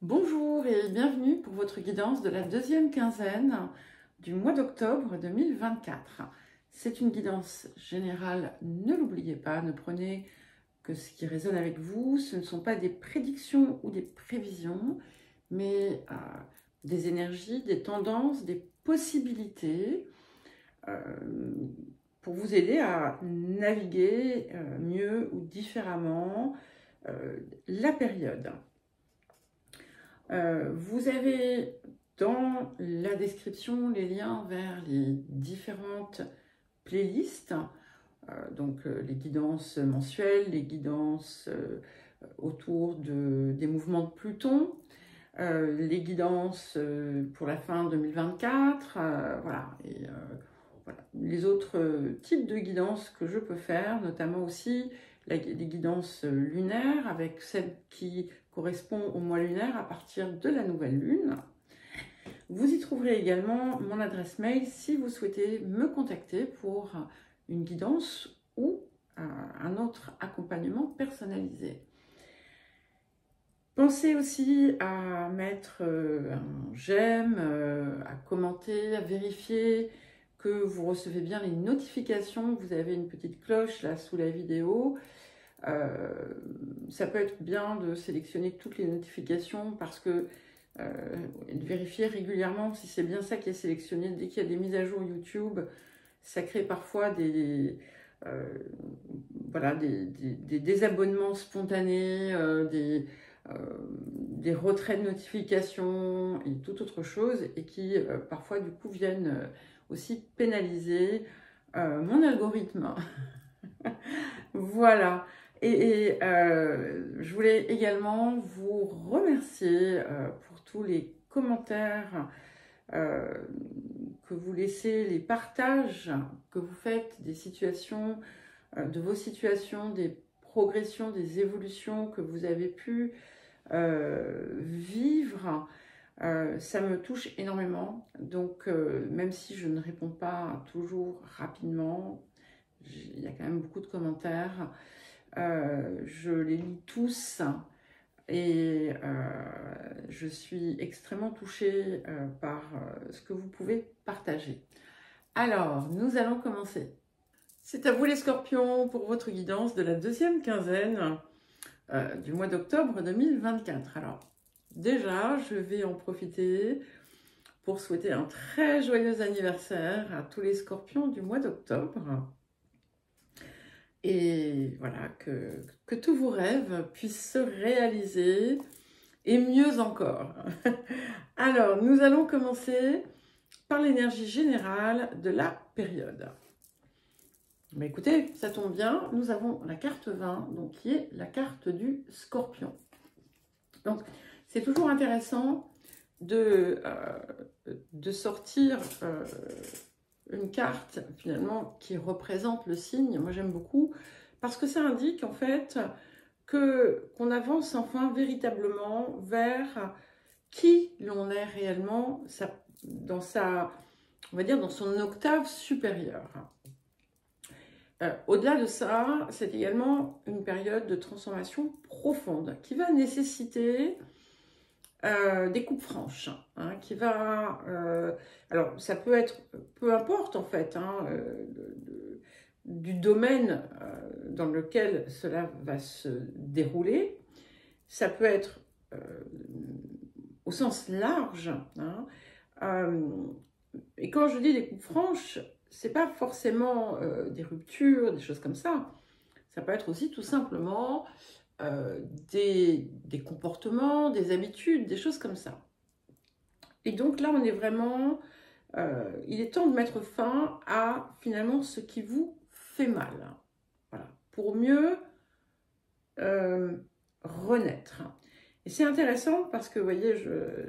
Bonjour et bienvenue pour votre guidance de la deuxième quinzaine du mois d'octobre 2024. C'est une guidance générale, ne l'oubliez pas, ne prenez que ce qui résonne avec vous. Ce ne sont pas des prédictions ou des prévisions, mais des énergies, des tendances, des possibilités pour vous aider à naviguer mieux ou différemment la période. Vous avez dans la description les liens vers les différentes playlists, donc les guidances mensuelles, les guidances autour des mouvements de Pluton, les guidances pour la fin 2024, voilà, et voilà, les autres types de guidances que je peux faire, notamment aussi les guidances lunaires avec celles qui correspondent au mois lunaire à partir de la nouvelle lune. Vous y trouverez également mon adresse mail si vous souhaitez me contacter pour une guidance ou un autre accompagnement personnalisé. Pensez aussi à mettre un j'aime, à commenter, à vérifier que vous recevez bien les notifications. Vous avez une petite cloche là sous la vidéo. Ça peut être bien de sélectionner toutes les notifications parce que de vérifier régulièrement si c'est bien ça qui est sélectionné. Dès qu'il y a des mises à jour YouTube, ça crée parfois voilà, des désabonnements spontanés, des retraits de notifications et toute autre chose, et qui parfois du coup viennent aussi pénaliser mon algorithme. Voilà. Et je voulais également vous remercier pour tous les commentaires que vous laissez, les partages que vous faites des situations, de vos situations, des progressions, des évolutions que vous avez pu vivre. Ça me touche énormément. Donc, même si je ne réponds pas toujours rapidement, il y a quand même beaucoup de commentaires. Je les lis tous et je suis extrêmement touchée par ce que vous pouvez partager. Alors, nous allons commencer. C'est à vous les scorpions pour votre guidance de la deuxième quinzaine du mois d'octobre 2024. Alors, déjà, je vais en profiter pour souhaiter un très joyeux anniversaire à tous les scorpions du mois d'octobre. Et voilà, que tous vos rêves puissent se réaliser, et mieux encore. Alors, nous allons commencer par l'énergie générale de la période. Mais écoutez, ça tombe bien, nous avons la carte 20, donc qui est la carte du Scorpion. Donc, c'est toujours intéressant de sortir une carte finalement qui représente le signe. Moi j'aime beaucoup parce que ça indique en fait qu'on avance enfin véritablement vers qui l'on est réellement dans sa, on va dire, dans son octave supérieure. Au-delà de ça, c'est également une période de transformation profonde qui va nécessiter des coupes franches, hein, qui va... alors, ça peut être, peu importe en fait, hein, du domaine dans lequel cela va se dérouler. Ça peut être au sens large, hein, et quand je dis des coupes franches, c'est pas forcément des ruptures, des choses comme ça. Ça peut être aussi tout simplement des comportements, des habitudes, des choses comme ça. Et donc là, on est vraiment... il est temps de mettre fin à finalement ce qui vous fait mal. Voilà. Pour mieux renaître. Et c'est intéressant parce que, vous voyez, je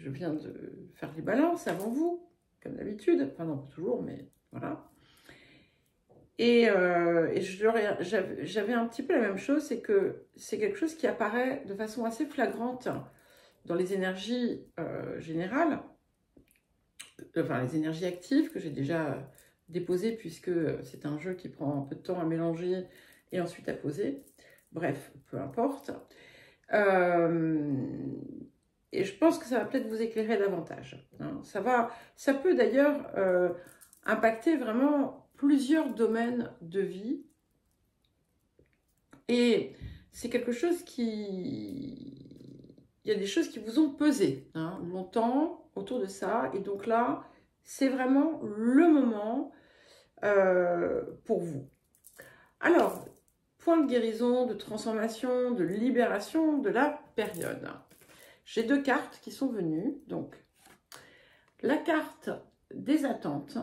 viens de faire les balances avant vous, comme d'habitude. Enfin, non, pas toujours, mais voilà. Et j'avais un petit peu la même chose, c'est que c'est quelque chose qui apparaît de façon assez flagrante dans les énergies générales, enfin les énergies actives que j'ai déjà déposées, puisque c'est un jeu qui prend un peu de temps à mélanger et ensuite à poser. Bref, peu importe. Et je pense que ça va peut-être vous éclairer davantage. Hein. Ça peut d'ailleurs impacter vraiment plusieurs domaines de vie. Et c'est quelque chose qui... Il y a des choses qui vous ont pesé hein, longtemps autour de ça. Et donc là, c'est vraiment le moment pour vous. Alors, point de guérison, de transformation, de libération de la période. J'ai deux cartes qui sont venues. Donc, la carte des attentes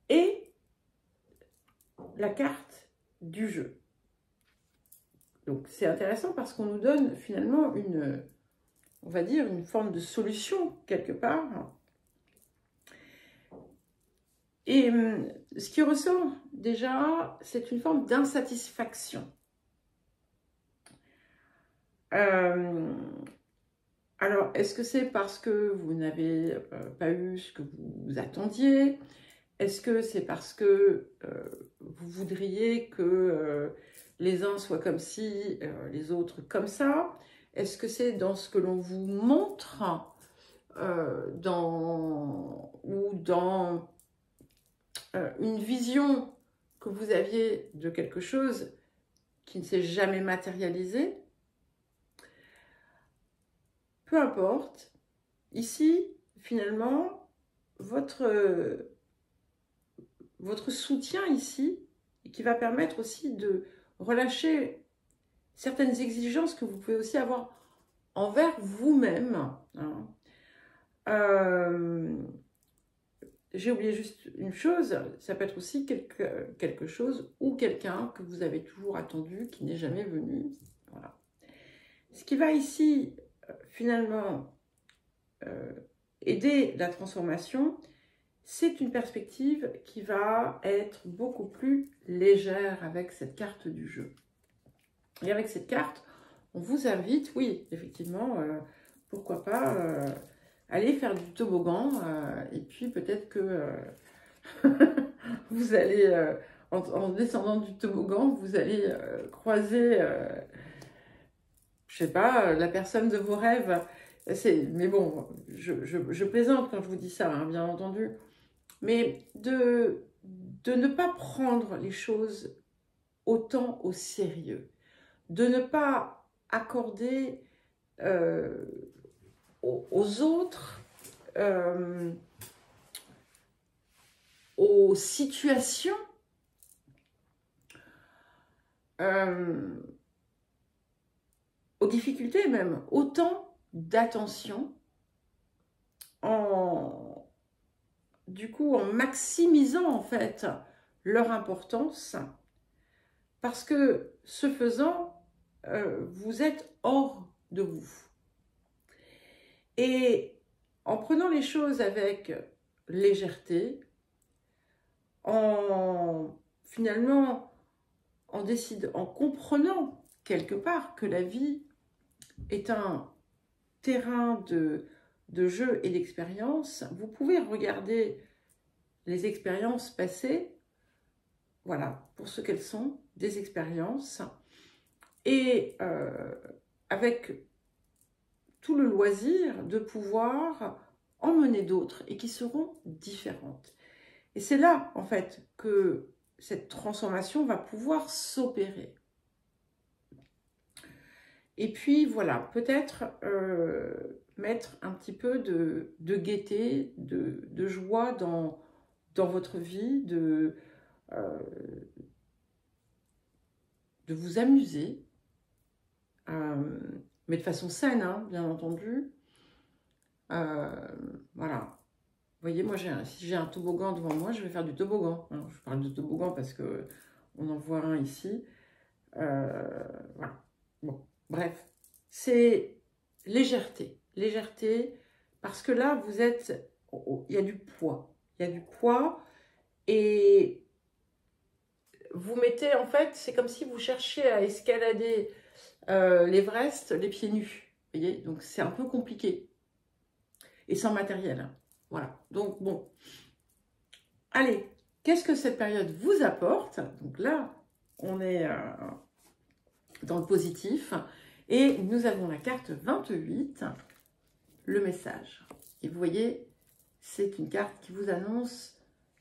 et la carte du jeu. Donc, c'est intéressant parce qu'on nous donne finalement on va dire, une forme de solution quelque part. Et ce qui ressort déjà, c'est une forme d'insatisfaction. Alors, est-ce que c'est parce que vous n'avez pas eu ce que vous attendiez? Est-ce que c'est parce que vous voudriez que les uns soient comme ci, les autres comme ça? Est-ce que c'est dans ce que l'on vous montre ou dans une vision que vous aviez de quelque chose qui ne s'est jamais matérialisé? Peu importe. Ici, finalement, votre soutien ici, qui va permettre aussi de relâcher certaines exigences que vous pouvez aussi avoir envers vous-même. Hein. J'ai oublié juste une chose, ça peut être aussi quelque chose ou quelqu'un que vous avez toujours attendu, qui n'est jamais venu. Voilà. Ce qui va ici, finalement, aider la transformation, c'est une perspective qui va être beaucoup plus légère avec cette carte du jeu. Et avec cette carte, on vous invite, oui, effectivement, pourquoi pas, aller faire du toboggan. Et puis peut-être que vous allez, en descendant du toboggan, vous allez croiser, je sais pas, la personne de vos rêves. Mais bon, je plaisante quand je vous dis ça, hein, bien entendu. Mais de ne pas prendre les choses autant au sérieux, de ne pas accorder aux autres, aux situations, aux difficultés même, autant d'attention du coup, en maximisant en fait leur importance, parce que ce faisant, vous êtes hors de vous. Et en prenant les choses avec légèreté, finalement, en comprenant quelque part que la vie est un terrain de jeu et d'expérience, vous pouvez regarder les expériences passées, voilà, pour ce qu'elles sont, des expériences, et avec tout le loisir de pouvoir en mener d'autres et qui seront différentes. Et c'est là, en fait, que cette transformation va pouvoir s'opérer. Et puis, voilà, peut-être mettre un petit peu de gaieté, de joie dans votre vie, de vous amuser, mais de façon saine, hein, bien entendu. Voilà. Vous voyez, moi, si j'ai un toboggan devant moi, je vais faire du toboggan. Alors, je parle de toboggan parce qu'on en voit un ici. Voilà. Bon, bref. C'est légèreté. Légèreté, parce que là, vous êtes... Il y a du poids. Il y a du poids et vous mettez, en fait, c'est comme si vous cherchiez à escalader l'Everest les pieds nus. Vous voyez, donc c'est un peu compliqué. Et sans matériel. Voilà, donc bon. Allez, qu'est-ce que cette période vous apporte? Donc là, on est dans le positif. Et nous avons la carte 28, le message. Et vous voyez, c'est une carte qui vous annonce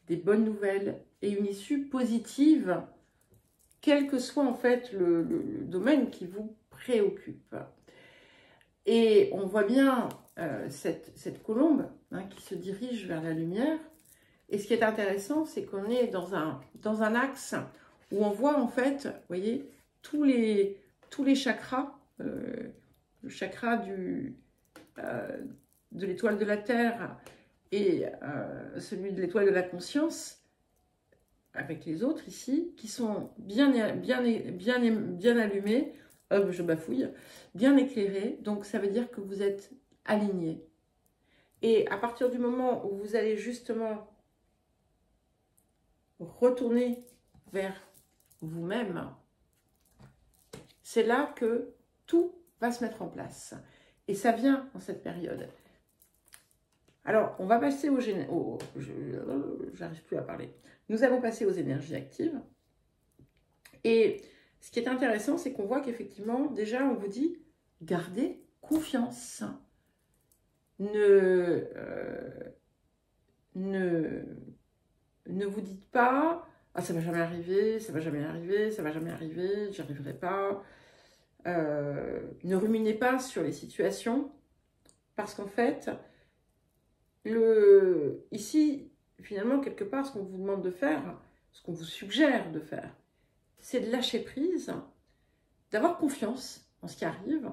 des bonnes nouvelles et une issue positive, quel que soit en fait le domaine qui vous préoccupe. Et on voit bien cette colombe qui se dirige vers la lumière. Et ce qui est intéressant, c'est qu'on est dans un axe où on voit en fait, vous voyez, tous les chakras, le chakra de l'étoile de la Terre et celui de l'étoile de la conscience, avec les autres ici, qui sont bien allumés, je bafouille, bien éclairés. Donc ça veut dire que vous êtes alignés. Et à partir du moment où vous allez justement retourner vers vous-même, c'est là que tout va se mettre en place. Et ça vient dans cette période. Alors, on va passer j'arrive plus à parler. Nous allons passer aux énergies actives. Et ce qui est intéressant, c'est qu'on voit qu'effectivement, déjà, on vous dit, gardez confiance. Ne vous dites pas, ah, ça va jamais arriver, ça va jamais arriver, ça va jamais arriver, j'y arriverai pas. Ne ruminez pas sur les situations, parce qu'en fait, ici, finalement, quelque part, ce qu'on vous demande de faire, ce qu'on vous suggère de faire, c'est de lâcher prise, d'avoir confiance en ce qui arrive,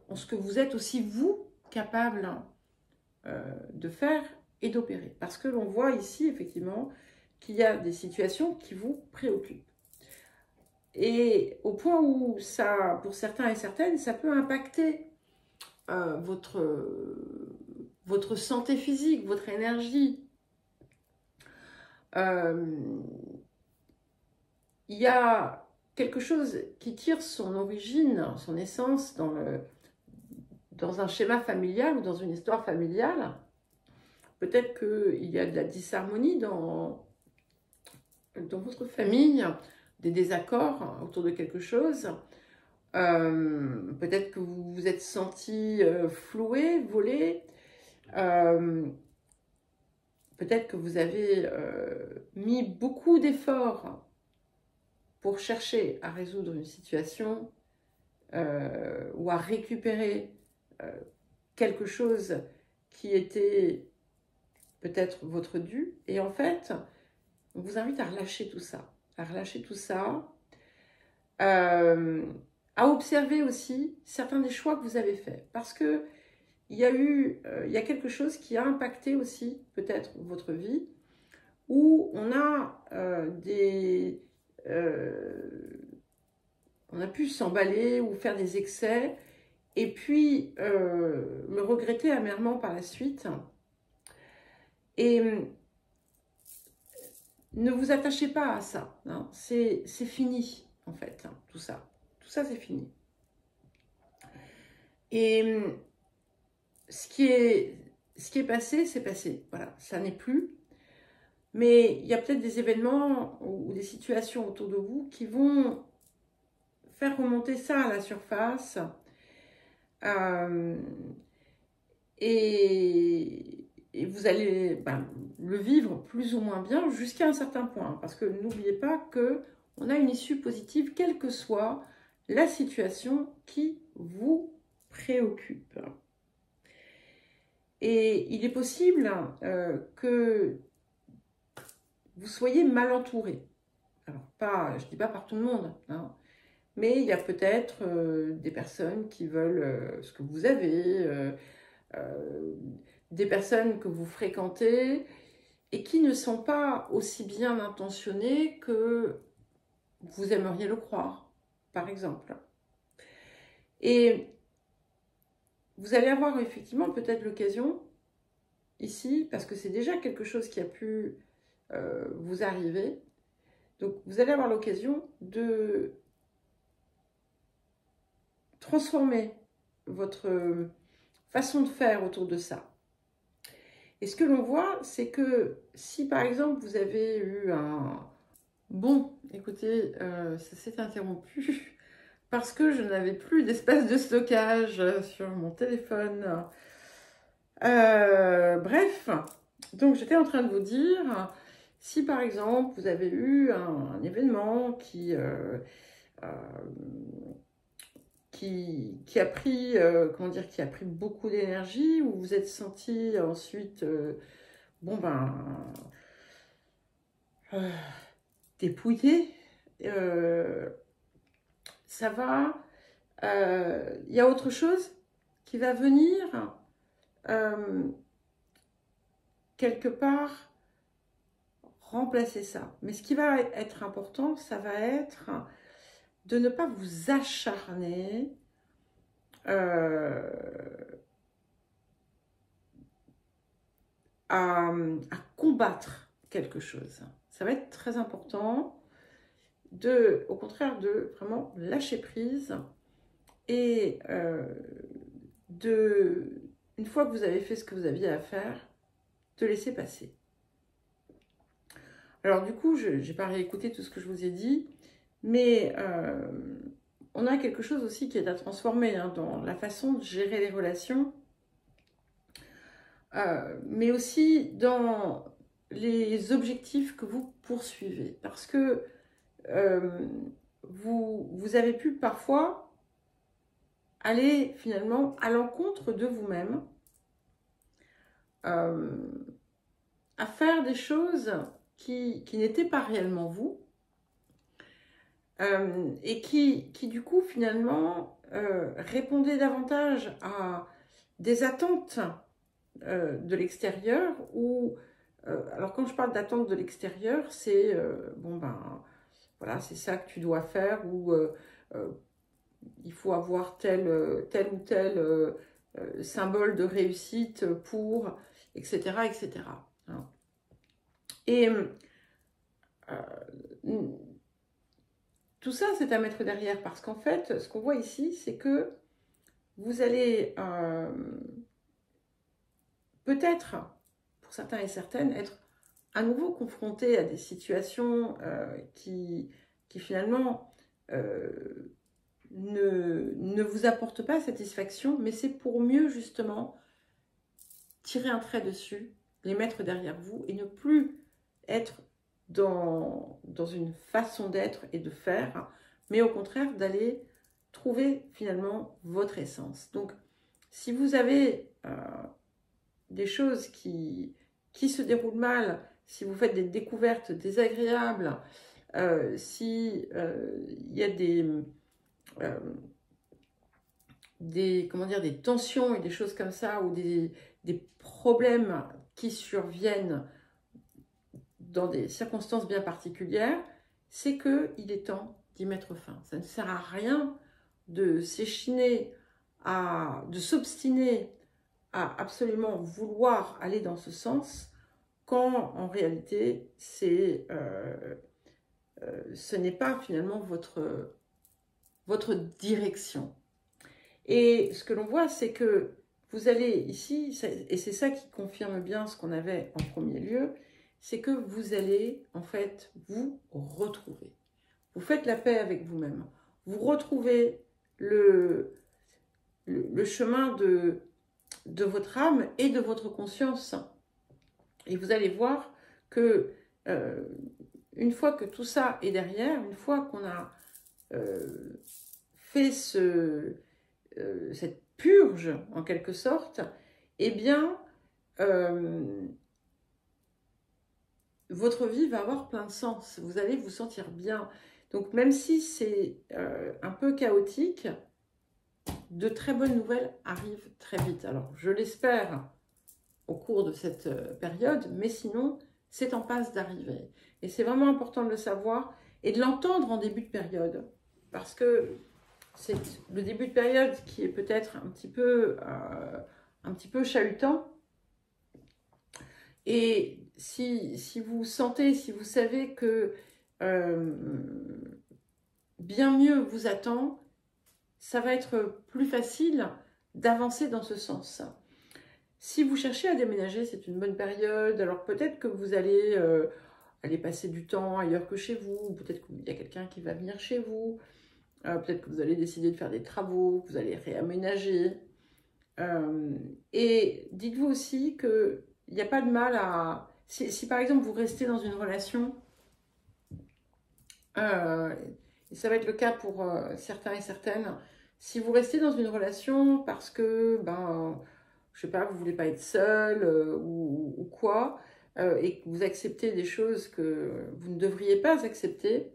en ce que vous êtes aussi, vous, capable de faire et d'opérer. Parce que l'on voit ici, effectivement, qu'il y a des situations qui vous préoccupent. Et au point où ça, pour certains et certaines, ça peut impacter votre santé physique, votre énergie. Il y a quelque chose qui tire son origine, son essence dans un schéma familial ou dans une histoire familiale. Peut-être qu'il y a de la disharmonie dans votre famille, des désaccords autour de quelque chose. Peut-être que vous vous êtes senti floué, volé. Peut-être que vous avez mis beaucoup d'efforts pour chercher à résoudre une situation ou à récupérer quelque chose qui était peut-être votre dû. Et en fait, on vous invite à relâcher tout ça. À observer aussi certains des choix que vous avez faits. Parce que il y a quelque chose qui a impacté aussi peut-être votre vie, où on a on a pu s'emballer ou faire des excès, et puis le regretter amèrement par la suite. Et ne vous attachez pas à ça, hein. C'est fini en fait, hein, tout ça. Tout ça, c'est fini. Et ce qui est passé, c'est passé. Voilà, ça n'est plus. Mais il y a peut-être des événements ou des situations autour de vous qui vont faire remonter ça à la surface. Et vous allez le vivre plus ou moins bien jusqu'à un certain point. Parce que n'oubliez pas qu'on a une issue positive, quelle que soit la situation qui vous préoccupe. Et il est possible que vous soyez mal entouré. Alors, je ne dis pas par tout le monde, hein, mais il y a peut-être des personnes qui veulent ce que vous avez, des personnes que vous fréquentez et qui ne sont pas aussi bien intentionnées que vous aimeriez le croire, par exemple. Et vous allez avoir effectivement peut-être l'occasion ici, parce que c'est déjà quelque chose qui a pu vous arriver. Donc vous allez avoir l'occasion de transformer votre façon de faire autour de ça. Et ce que l'on voit, c'est que si par exemple vous avez eu un... Bon, écoutez, ça s'est interrompu parce que je n'avais plus d'espace de stockage sur mon téléphone. Bref, donc j'étais en train de vous dire, si par exemple vous avez eu un événement qui a pris, comment dire, qui a pris beaucoup d'énergie, où vous êtes senti ensuite, bon ben, dépouillé, ça va, il y a autre chose qui va venir, quelque part, remplacer ça. Mais ce qui va être important, ça va être de ne pas vous acharner à combattre quelque chose. Ça va être très important au contraire, de vraiment lâcher prise et une fois que vous avez fait ce que vous aviez à faire, de laisser passer. Alors du coup, je n'ai pas réécouté tout ce que je vous ai dit, mais on a quelque chose aussi qui est à transformer dans la façon de gérer les relations, mais aussi dans les objectifs que vous poursuivez. Parce que vous avez pu parfois aller finalement à l'encontre de vous-même, à faire des choses qui n'étaient pas réellement vous, et qui du coup finalement répondaient davantage à des attentes de l'extérieur, ou alors quand je parle d'attentes de l'extérieur, c'est bon ben voilà, c'est ça que tu dois faire, ou il faut avoir tel ou tel symbole de réussite pour, etc. etc. Et tout ça, c'est à mettre derrière, parce qu'en fait, ce qu'on voit ici, c'est que vous allez peut-être, pour certains et certaines, être à nouveau confronté à des situations qui finalement ne vous apportent pas satisfaction, mais c'est pour mieux justement tirer un trait dessus, les mettre derrière vous et ne plus être dans une façon d'être et de faire, mais au contraire d'aller trouver finalement votre essence. Donc, si vous avez des choses qui se déroulent mal, si vous faites des découvertes désagréables, si il y a comment dire, des tensions et des choses comme ça, ou des problèmes qui surviennent dans des circonstances bien particulières, c'est qu'il est temps d'y mettre fin. Ça ne sert à rien de s'échiner, de s'obstiner à absolument vouloir aller dans ce sens, quand en réalité ce n'est pas finalement votre direction. Et ce que l'on voit, c'est que vous allez ici, et c'est ça qui confirme bien ce qu'on avait en premier lieu, c'est que vous allez en fait vous retrouver. Vous faites la paix avec vous-même. Vous retrouvez le chemin de votre âme et de votre conscience. Et vous allez voir que une fois que tout ça est derrière, une fois qu'on a fait cette purge en quelque sorte, eh bien votre vie va avoir plein de sens, vous allez vous sentir bien. Donc même si c'est un peu chaotique, de très bonnes nouvelles arrivent très vite. Alors je l'espère au cours de cette période, mais sinon c'est en passe d'arriver. Et c'est vraiment important de le savoir et de l'entendre en début de période, parce que c'est le début de période qui est peut-être un petit peu chahutant. Et si vous sentez, si vous savez que bien mieux vous attend, ça va être plus facile d'avancer dans ce sens. Si vous cherchez à déménager, c'est une bonne période. Alors peut-être que vous allez aller passer du temps ailleurs que chez vous, peut-être qu'il y a quelqu'un qui va venir chez vous. Peut-être que vous allez décider de faire des travaux, que vous allez réaménager. Et dites-vous aussi qu'il n'y a pas de mal à... Si par exemple vous restez dans une relation, et ça va être le cas pour certains et certaines, si vous restez dans une relation parce que, ben, je sais pas, vous voulez pas être seul ou quoi, et que vous acceptez des choses que vous ne devriez pas accepter,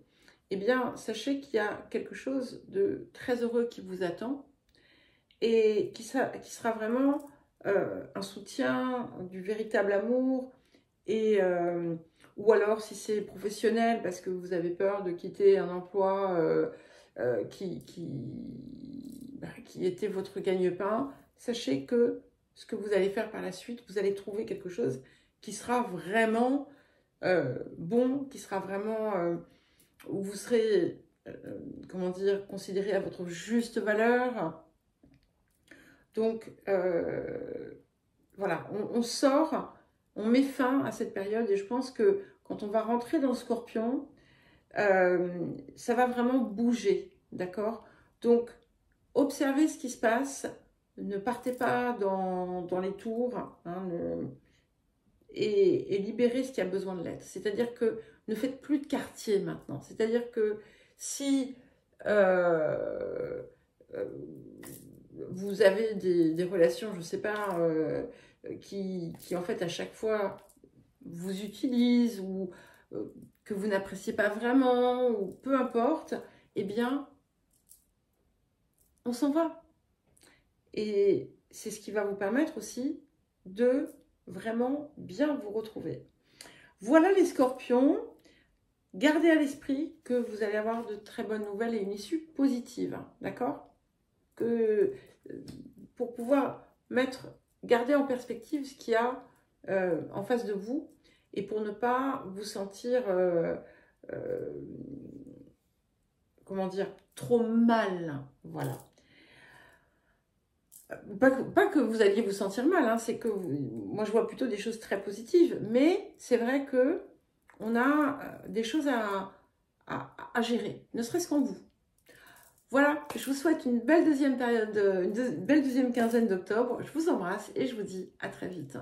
eh bien, sachez qu'il y a quelque chose de très heureux qui vous attend et qui sera vraiment un soutien, du véritable amour, et, ou alors si c'est professionnel parce que vous avez peur de quitter un emploi qui était votre gagne-pain, sachez que ce que vous allez faire par la suite, vous allez trouver quelque chose qui sera vraiment bon, qui sera vraiment où vous serez, comment dire, considéré à votre juste valeur. Donc, voilà, on sort, on met fin à cette période et je pense que quand on va rentrer dans le Scorpion, ça va vraiment bouger, d'accord? Donc, observez ce qui se passe, ne partez pas dans les tours, hein, et libérez ce qui a besoin de l'être. C'est-à-dire que ne faites plus de quartier maintenant. C'est-à-dire que si euh, vous avez des relations, je ne sais pas, qui en fait à chaque fois vous utilisent ou que vous n'appréciez pas vraiment ou peu importe, eh bien, on s'en va. Et c'est ce qui va vous permettre aussi de vraiment bien vous retrouver. Voilà les scorpions. Gardez à l'esprit que vous allez avoir de très bonnes nouvelles et une issue positive, d'accord? Pour pouvoir garder en perspective ce qu'il y a en face de vous et pour ne pas vous sentir, comment dire, trop mal, voilà. Pas que vous alliez vous sentir mal, hein, c'est que moi je vois plutôt des choses très positives, mais c'est vrai que on a des choses à gérer, ne serait-ce qu'en vous. Voilà, je vous souhaite une belle deuxième période, belle deuxième quinzaine d'octobre. Je vous embrasse et je vous dis à très vite.